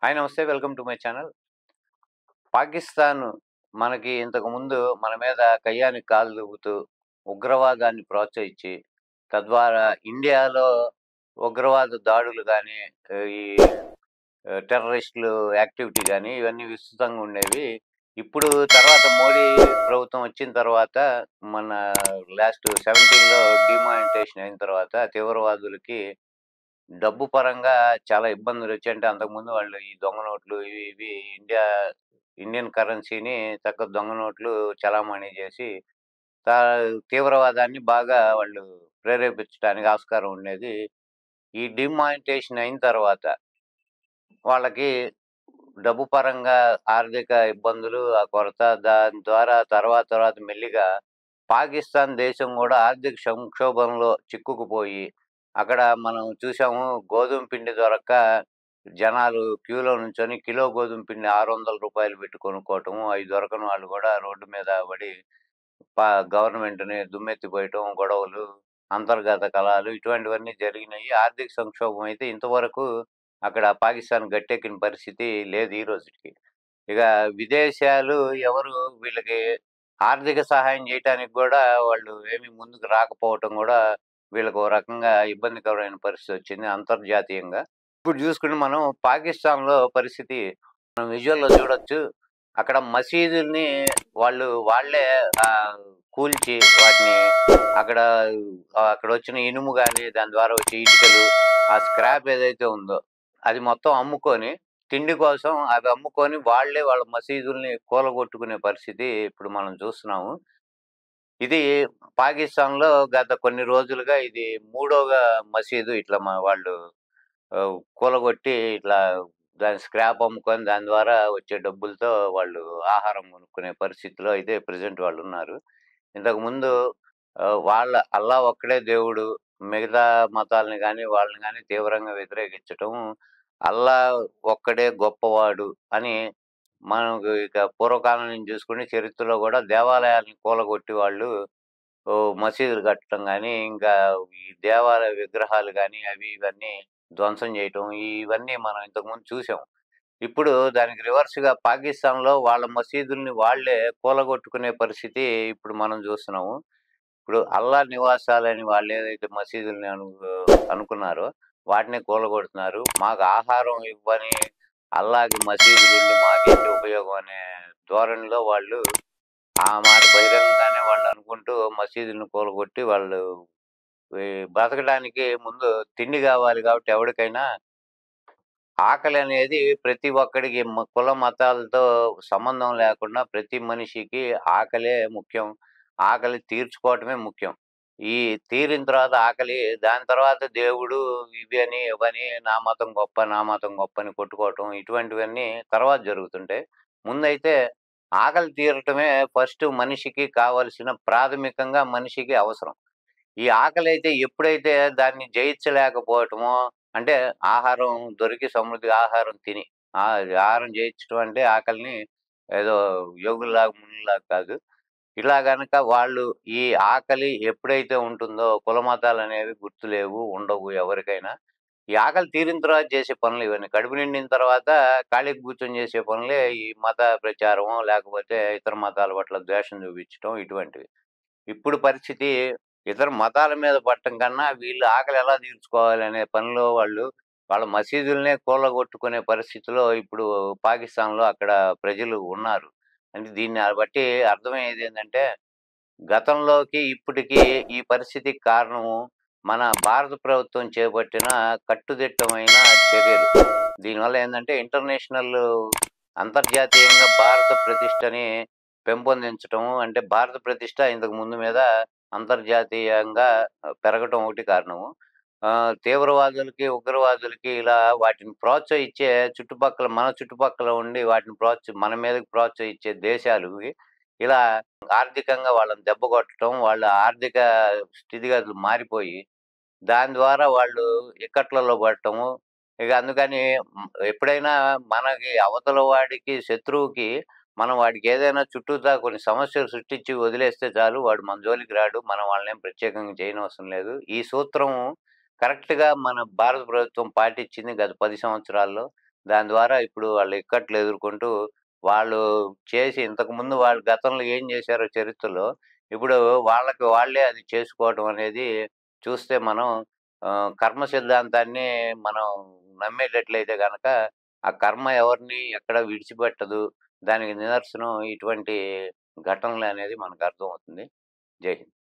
Hi నమస్తే. Welcome to my channel. Pakistan మనకి ఇంతకుముందు మన మీద కయ్యానికి కాలు దువ్వుతూ, ఉగ్రవాదాన్ని ప్రోత్సహించి, తద్వారా ఇండియాలో ఉగ్రవాద దాడులు గానీ, ఈ టెర్రరిస్టులు యాక్టివిటీ గానీ, ఇవన్నీ విస్తృతంగా ఉండేవి. ఇప్పుడు తర్వాత మోడీ ప్రభుత్వం వచ్చిన తర్వాత, మన లాస్ట్ 17లో డీమానిటైజేషన్ అయిన తర్వాత తీవ్రవాదులకి డబ్బు పరంగా చాలా ఇబ్బందులొచ్చాయి. అంటే అంతకుముందు వాళ్ళు ఈ దొంగ నోట్లు ఇవి ఇవి ఇండియన్ కరెన్సీని చక్కగా దొంగ నోట్లు చలామణి చేసి తా తీవ్రవాదాన్ని బాగా వాళ్ళు ప్రేరేపించడానికి ఆస్కారం ఉండేది. ఈ డిమానిటైజేషన్ అయిన తర్వాత వాళ్ళకి డబ్బు పరంగా ఆర్థిక ఇబ్బందులు, ఆ కొరత దాని ద్వారా తర్వాత మెల్లిగా పాకిస్తాన్ దేశం గూడా ఆర్థిక సంక్షోభంలో చిక్కుకుపోయి, అక్కడ మనం చూసాము గోధుమ పిండి దొరక్క జనాలు క్యూలో నుంచొని కిలో గోధుమ పిండి రూ. 600 పెట్టి కొనుక్కోవటము, అయి దొరకని వాళ్ళు గూడా రోడ్డు మీద పడి ప గవర్నమెంట్‌ని దుమ్మెత్తిపోయటం, గొడవలు, అంతర్గత కలహాలు ఇటువంటివన్నీ జరిగినాయి. ఆర్థిక సంక్షోభం అయితే ఇంతవరకు అక్కడ పాకిస్తాన్ గట్టెక్కిన పరిస్థితి లేదు ఈ రోజుటికి. ఇక విదేశాలు ఎవరు వీళ్ళకి ఆర్థిక సహాయం చేయటానికి గూడా వాళ్ళు ఏమి ముందుకు రాకపోవటం గూడా వీళ్ళకి ఓ రకంగా ఇబ్బందికరమైన పరిస్థితొచ్చింది అంతర్జాతీయంగా. ఇప్పుడు జూసుకుంటే మనం పాకిస్తాన్‌లో పరిస్థితి మనం విజువల్‌లో చూడొచ్చు. అక్కడ మసీదుల్ని వాళ్ళే కూల్చి వాటిని అక్కడ అక్కడొచ్చిన ఇనుము గాని, దాని ద్వారా వచ్చే ఇటుకలు, ఆ స్క్రాప్ ఏదైతే ఉందో అది మొత్తం అమ్ముకొని, తిండి కోసం అవి అమ్ముకొని వాళ్ళే వాళ్ళ మసీదుల్ని కూలగొట్టుకునే పరిస్థితి ఇప్పుడు మనం చూస్తున్నాము. ఇది పాకిస్తాన్‌లో గత కొన్ని రోజులుగా ఇది మూడోగా మసీదు ఇట్లా వాళ్ళు కూలగొట్టి ఇట్లా దాని స్క్రాప్ అమ్ముకొని దాని ద్వారా వచ్చే డబ్బులతో వాళ్ళు ఆహారం కొనుక్కునే పరిస్థితిలో అయితే ప్రెజెంట్ వాళ్ళున్నారు. ఇంతకుముందు వాళ్ళ అల్లా ఒక్కడే దేవుడు, మిగతా మతాలని గాని, వాళ్ళని గాని తీవ్రంగా వ్యతిరేకించటం, అల్లా ఒక్కడే గొప్పవాడు అని మనకు ఇక పూర్వకాలం నుంచి చూసుకుంటే చరిత్రలో గూడా దేవాలయాల్ని కూలగొట్టి వాళ్ళు మసీదులు కట్టడం గాని, ఇంకా ఈ దేవాలయ విగ్రహాలు గాని, అవి ఇవన్నీ ధ్వంసం చేయటం, ఇవన్నీ మనం ఇంతకుముందు చూసాం. ఇప్పుడు దానికి రివర్స్‌గా పాకిస్తాన్‌లో వాళ్ళ మసీదుల్ని వాళ్ళే కూలగొట్టుకునే పరిస్థితి ఇప్పుడు మనం చూస్తున్నాము. ఇప్పుడు అల్లా నివాసాలని వాళ్ళేదైతే మసీదుల్ని అనుకున్నారో వాటినే కూలగొడుతున్నారు. మాకు ఆహారం ఇవ్వని అల్లాకి మసీదులుండి మాకేంటి ఉపయోగం అనే ధోరణిలో వాళ్ళు ఆ మాట బహిరంగంగానే వాళ్ళనుకుంటూ మసీదులను కూలగొట్టి వాళ్ళు ఈ బ్రతకడానికి ముందు తిండి గావాలి గాబట్టి ఎవడికైనా ఆకలనేది ప్రతి ఒక్కడికి కుల మతాలతో సంబంధం లేకుండా ప్రతి మనిషికి ఆకలే ముఖ్యం. ఆకలి తీర్చుకోవటమే ముఖ్యం. ఈ తీరిన తర్వాత ఆకలి దాని తర్వాత దేవుడు ఇవని, ఇవని నా మతం గొప్ప, నా మతం గొప్ప అని కొట్టుకోవటం ఇటువంటివన్నీ తర్వాత జరుగుతుంటాయి. ముందైతే ఆకలి తీరటమే ఫస్ట్ మనిషికి కావాల్సిన ప్రాథమికంగా మనిషికి అవసరం. ఈ ఆకలైతే ఎప్పుడైతే దాన్ని జయించలేకపోవటమో అంటే ఆహారం దొరికి సమృద్ధిగా ఆహారం తిని ఆహారం జయించడం అంటే ఆకలిని ఏదో యోగుల్లాగా మునుల్లాగా కాదు. ఇలా గనక వాళ్ళు ఈ ఆకలి ఎప్పుడైతే ఉంటుందో కుల మతాలనేవి గుర్తులేవు, ఉండవు ఎవరికైనా. ఈ ఆకలి తీరిన తర్వాత చేసే పనులు ఇవన్నీ. కడుపు నిండిన తర్వాత ఖాళీగా కూర్చొని చేసే పనులే ఈ మత ప్రచారమో, లేకపోతే ఇతర మతాల పట్ల ద్వేషం చూపించటం ఇటువంటివి. ఇప్పుడు పరిస్థితి ఇతర మతాల మీద పడటం కన్నా వీళ్ళు ఆకలి ఎలా తీర్చుకోవాలనే పనిలో వాళ్ళు వాళ్ళ మసీదులనే కూలగొట్టుకునే పరిస్థితిలో ఇప్పుడు పాకిస్తాన్‌లో అక్కడ ప్రజలు ఉన్నారు. అంటే దీన్ని బట్టి అర్థమయ్యేది ఏందంటే గతంలోకి ఇప్పటికి ఈ పరిస్థితికి కారణము మన భారత ప్రభుత్వం చేపట్టిన కట్టుదిట్టమైన చర్యలు. దీనివల్ల ఏందంటే ఇంటర్నేషనల్ అంతర్జాతీయంగా భారత ప్రతిష్టని పెంపొందించటం అంటే భారత ప్రతిష్ట ఇంతకు ముందు మీద అంతర్జాతీయంగా పెరగటం ఒకటి కారణము. తీవ్రవాదులకి, ఉగ్రవాదులకి ఇలా వాటిని ప్రోత్సహించే మన చుట్టుపక్కల ఉండి వాటిని మన మీదకి ప్రోత్సహించే దేశాలువి ఇలా ఆర్థికంగా వాళ్ళని దెబ్బకొట్టటం, వాళ్ళ ఆర్థిక స్థితిగతులు మారిపోయి, దాని ద్వారా వాళ్ళు ఇక్కట్లలో పడటము. ఇక అందుకని ఎప్పుడైనా మనకి అవతల వాడికి శత్రువుకి మనం వాడికేదైనా చుట్టూతా కొన్ని సమస్యలు సృష్టించి వదిలేస్తే చాలు. వాడు మన జోలికి రాడు. మనం వాళ్ళనేం ప్రత్యేకంగా చేయనవసరం లేదు. ఈ సూత్రం కరెక్ట్‌గా మన భారత ప్రభుత్వం పాటిచ్చింది గత 10 సంవత్సరాల్లో. దాని ద్వారా ఇప్పుడు వాళ్ళు ఇక్కట్లు ఎదుర్కొంటూ, వాళ్ళు చేసి ఇంతకుముందు వాళ్ళు గతంలో ఏం చేశారో చరిత్రలో, ఇప్పుడు వాళ్ళకి వాళ్ళే అది చేసుకోవటం అనేది చూస్తే మనం కర్మ సిద్ధాంతాన్ని మనం నమ్మేటట్లయితే గనక, ఆ కర్మ ఎవరిని ఎక్కడ విడిచిపెట్టదు. దానికి నిదర్శనం ఇటువంటి ఘటనలనేది మనకు అర్థమవుతుంది. జై హింద్.